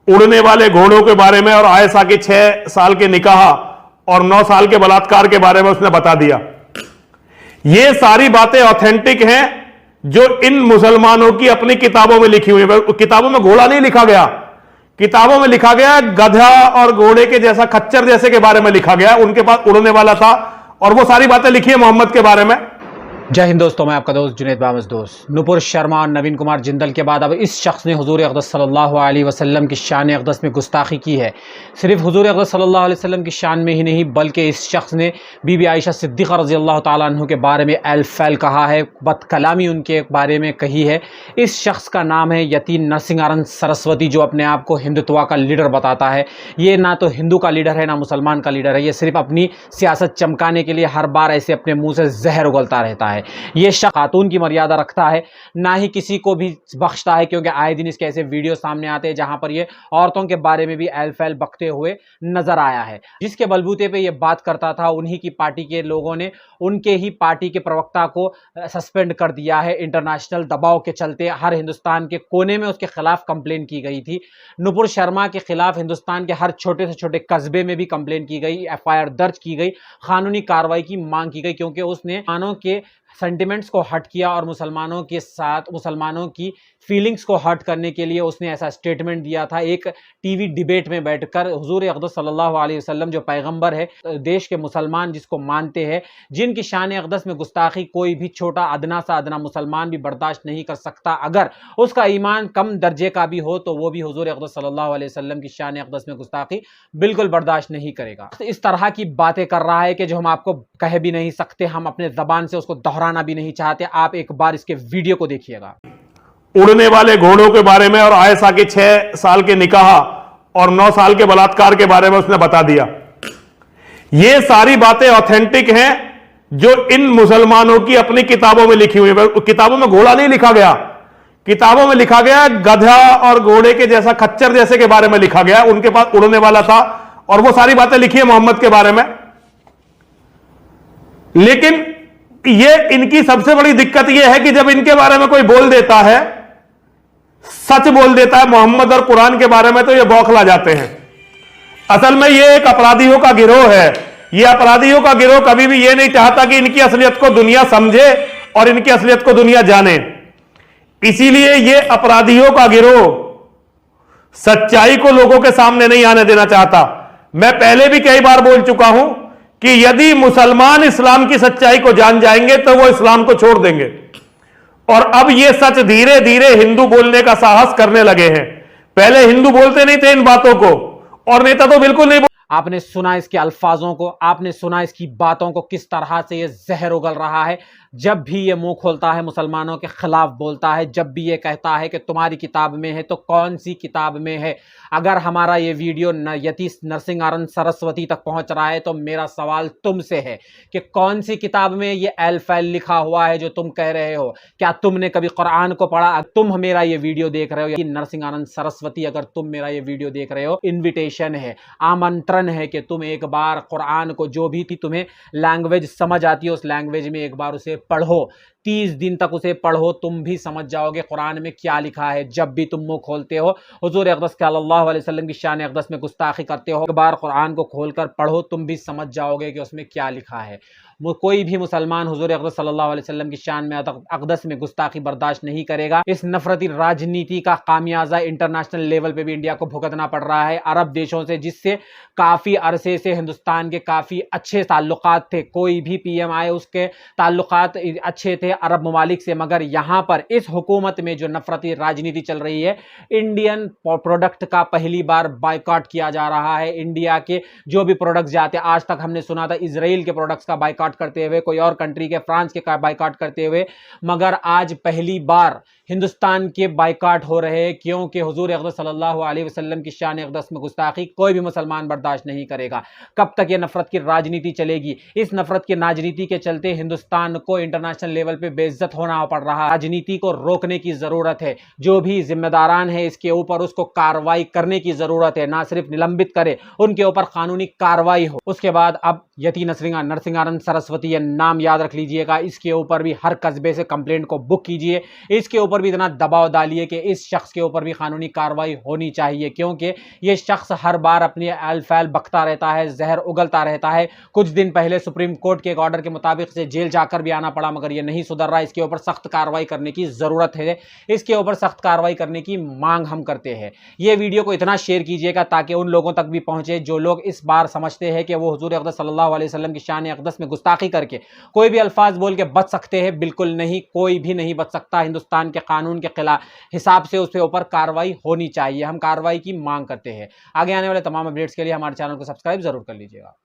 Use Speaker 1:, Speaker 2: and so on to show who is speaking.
Speaker 1: उड़ने वाले घोड़ों के बारे में और आयशा के 6 साल के निकाह और 9 साल के बलात्कार के बारे में उसने बता दिया। ये सारी बातें ऑथेंटिक हैं जो इन मुसलमानों की अपनी किताबों में लिखी हुई है। किताबों में घोड़ा नहीं लिखा गया, किताबों में लिखा गया गधा और घोड़े के जैसा, खच्चर जैसे के बारे में लिखा गया। उनके पास उड़ने वाला था और वो सारी बातें लिखी है मोहम्मद के बारे में।
Speaker 2: जय हिंद दोस्तों, मैं आपका दोस्त जुनैद बामस दोस्त। नुपुर शर्मा और नवीन कुमार जिंदल के बाद अब इस शख्स ने हुजूर अक़दस सल्लल्लाहु अलैहि वसल्लम की शान अक़दस में गुस्ताखी की है। सिर्फ हुजूर अक़दस सल्लल्लाहु अलैहि वसल्लम की शान में ही नहीं, बल्कि इस शख्स ने बीबी आयशा सिद्दीक़ा रज़ियल्लाहु ताला अन्हा के बारे में अल-फैल कहा है, बदकलामी उनके बारे में कही है। इस शख्स का नाम है यतीन नरसिंहारन सरस्वती, जो अपने आप को हिंदुत्व का लीडर बताता है। ये ना तो हिंदू का लीडर है ना मुसलमान का लीडर है, ये सिर्फ अपनी सियासत चमकाने के लिए हर बार ऐसे अपने मुँह से जहर उगलता रहता है। ये शख्स खातून की मर्यादा रखता है, ना ही किसी को भी बख्शता है, क्योंकि आए दिन इसके ऐसे वीडियो सामने आते हैं जहां पर ये औरतों के बारे में भी अल-फैल बकते हुए नजर आया है। जिसके बलबूते पे ये बात करता था, उन्हीं की पार्टी के लोगों ने उनके ही पार्टी के प्रवक्ता को सस्पेंड कर दिया है। इंटरनेशनल दबाव के चलते हर हिंदुस्तान के कोने में उसके खिलाफ कंप्लेन की गई थी। नुपुर शर्मा के खिलाफ हिंदुस्तान के हर छोटे से छोटे कस्बे में भी कंप्लेन की गई, एफआईआर दर्ज की गई, कानूनी कार्रवाई की मांग की गई, क्योंकि उसने मानव के सेंटिमेंट्स को हर्ट किया और मुसलमानों के साथ मुसलमानों की फीलिंग्स को हर्ट करने के लिए उसने ऐसा स्टेटमेंट दिया था। एक टीवी डिबेट में बैठकर हुजूर अक़दस सल्लल्लाहु अलैहि वसल्लम जो पैगंबर है, देश के मुसलमान जिसको मानते हैं, जिनकी शान अक़दस में गुस्ताखी कोई भी छोटा अदना सा अदना मुसलमान भी बर्दाश्त नहीं कर सकता। अगर उसका ईमान कम दर्जे का भी हो तो वो भी हुजूर अक़दस सल्लल्लाहु अलैहि वसल्लम की शान अक़दस में गुस्ताखी बिल्कुल बर्दाश्त नहीं करेगा। इस तरह की बातें कर रहा है कि जो हम आपको कह भी नहीं सकते, हम अपने ज़बान से उसको दोहराना भी नहीं चाहते। आप एक बार इसके वीडियो को देखिएगा।
Speaker 1: उड़ने वाले घोड़ों के बारे में और आयशा के 6 साल के निकाह और 9 साल के बलात्कार के बारे में उसने बता दिया। ये सारी बातें ऑथेंटिक हैं जो इन मुसलमानों की अपनी किताबों में लिखी हुई है। किताबों में घोड़ा नहीं लिखा गया, किताबों में लिखा गया गधा और घोड़े के जैसा, खच्चर जैसे के बारे में लिखा गया। उनके पास उड़ने वाला था और वो सारी बातें लिखी है मोहम्मद के बारे में। लेकिन ये इनकी सबसे बड़ी दिक्कत यह है कि जब इनके बारे में कोई बोल देता है, सच बोल देता है मोहम्मद और कुरान के बारे में, तो ये बौखला जाते हैं। असल में ये एक अपराधियों का गिरोह है। ये अपराधियों का गिरोह कभी भी ये नहीं चाहता कि इनकी असलियत को दुनिया समझे और इनकी असलियत को दुनिया जाने। इसीलिए ये अपराधियों का गिरोह सच्चाई को लोगों के सामने नहीं आने देना चाहता। मैं पहले भी कई बार बोल चुका हूं कि यदि मुसलमान इस्लाम की सच्चाई को जान जाएंगे तो वो इस्लाम को छोड़ देंगे। और अब ये सच धीरे धीरे हिंदू बोलने का साहस करने लगे हैं। पहले हिंदू बोलते नहीं थे इन बातों को, और नेता तो बिल्कुल नहीं।
Speaker 2: आपने सुना इसके अल्फाजों को, आपने सुना इसकी बातों को, किस तरह से ये जहर उगल रहा है। जब भी ये मुंह खोलता है मुसलमानों के खिलाफ बोलता है, जब भी ये कहता है कि तुम्हारी किताब में है, तो कौन सी किताब में है? अगर हमारा ये वीडियो यतीन नरसिंहारन सरस्वती तक पहुंच रहा है तो मेरा सवाल तुमसे है कि कौन सी किताब में ये अल-फैल लिखा हुआ है जो तुम कह रहे हो? क्या तुमने कभी कुरान को पढ़ा? तुम मेरा ये वीडियो देख रहे हो, यतीन नरसिंहारन सरस्वती, अगर तुम मेरा ये वीडियो देख रहे हो, इन्विटेशन है, आमंत्रण है कि तुम एक बार कुरान को, जो भी थी तुम्हें लैंग्वेज समझ आती है, उस लैंग्वेज में एक बार उसे पढ़ो। 30 दिन तक उसे पढ़ो, तुम भी समझ जाओगे कुरान में क्या लिखा है। जब भी तुम मुंह खोलते हो, हुजूर अक़दस सल्लल्लाहु अलैहि वसल्लम की शान अक़दस में गुस्ताखी करते हो, एक बार कुरान को खोलकर पढ़ो, तुम भी समझ जाओगे कि उसमें क्या लिखा है। कोई भी मुसलमान हुजूर अक़दस सल्लल्लाहु अलैहि वसल्लम की शान में अक़दस में गुस्ताखी बर्दाश्त नहीं करेगा। इस नफरती राजनीति का खामियाजा इंटरनेशनल लेवल पे भी इंडिया को भुगतना पड़ रहा है। अरब देशों से, जिससे काफ़ी अरसे से हिंदुस्तान के काफ़ी अच्छे ताल्लुकात थे, कोई भी पीएम आए उसके ताल्लुकात अच्छे थे अरब ममालिक से, मगर यहाँ पर इस हुकूमत में जो नफरती राजनीति चल रही है, इंडियन प्रोडक्ट का पहली बार बायकॉट किया जा रहा है। इंडिया के जो भी प्रोडक्ट्स जाते, आज तक हमने सुना था इजराइल के प्रोडक्ट्स का बायकॉट करते हुए, कोई और कंट्री के, फ्रांस के बायकॉट करते हुए, मगर आज पहली बार हिंदुस्तान के बायकॉट हो रहे हैं, क्योंकि हुजूर अक़दस सल्लल्लाहु अलैहि वसल्लम की शान अक़दस में गुस्ताखी कोई भी मुसलमान बर्दाश्त नहीं करेगा। कब तक ये नफरत की राजनीति चलेगी? इस नफरत की राजनीति के चलते हिंदुस्तान को इंटरनेशनल लेवल पे बेइज्जत होना पड़ रहा है। राजनीति को रोकने की जरूरत है, जो भी जिम्मेदारान है इसके ऊपर उसको कार्रवाई करने की जरूरत है, ना सिर्फ निलंबित करे, उनके ऊपर कानूनी कार्रवाई हो। उसके बाद अब यति नरसिंहानंद सरस्वती, ये नाम याद रख लीजिएगा, इसके ऊपर भी हर कस्बे से कंप्लेंट को बुक कीजिए, इसके ऊपर भी इतना दबाव डालिए कि इस शख्स के ऊपर भी कानूनी कार्रवाई होनी चाहिए, क्योंकि ये शख्स हर बार अपनी एल फैल बकता रहता है, जहर उगलता रहता है। कुछ दिन पहले सुप्रीम कोर्ट के एक ऑर्डर के मुताबिक से जेल जाकर भी आना पड़ा, मगर ये नहीं सुधर रहा। इसके ऊपर सख्त कार्रवाई करने की जरूरत है, इसके ऊपर सख्त कार्रवाई करने की मांग हम करते हैं। ये वीडियो को इतना शेयर कीजिएगा ताकि उन लोगों तक भी पहुंचे जो लोग इस बार समझते हैं कि वो हुजूर अक़दस सल्लल्लाहु अलैहि वसल्लम की शान अक़दस में गुस्ताखी करके कोई भी अल्फाज बोल के बच सकते हैं। बिल्कुल नहीं, कोई भी नहीं बच सकता। हिंदुस्तान के कानून के खिलाफ हिसाब से उसके ऊपर कार्रवाई होनी चाहिए। हम कार्रवाई की मांग करते हैं। आगे आने वाले तमाम अपडेट्स के लिए हमारे चैनल को सब्सक्राइब जरूर कर लीजिएगा।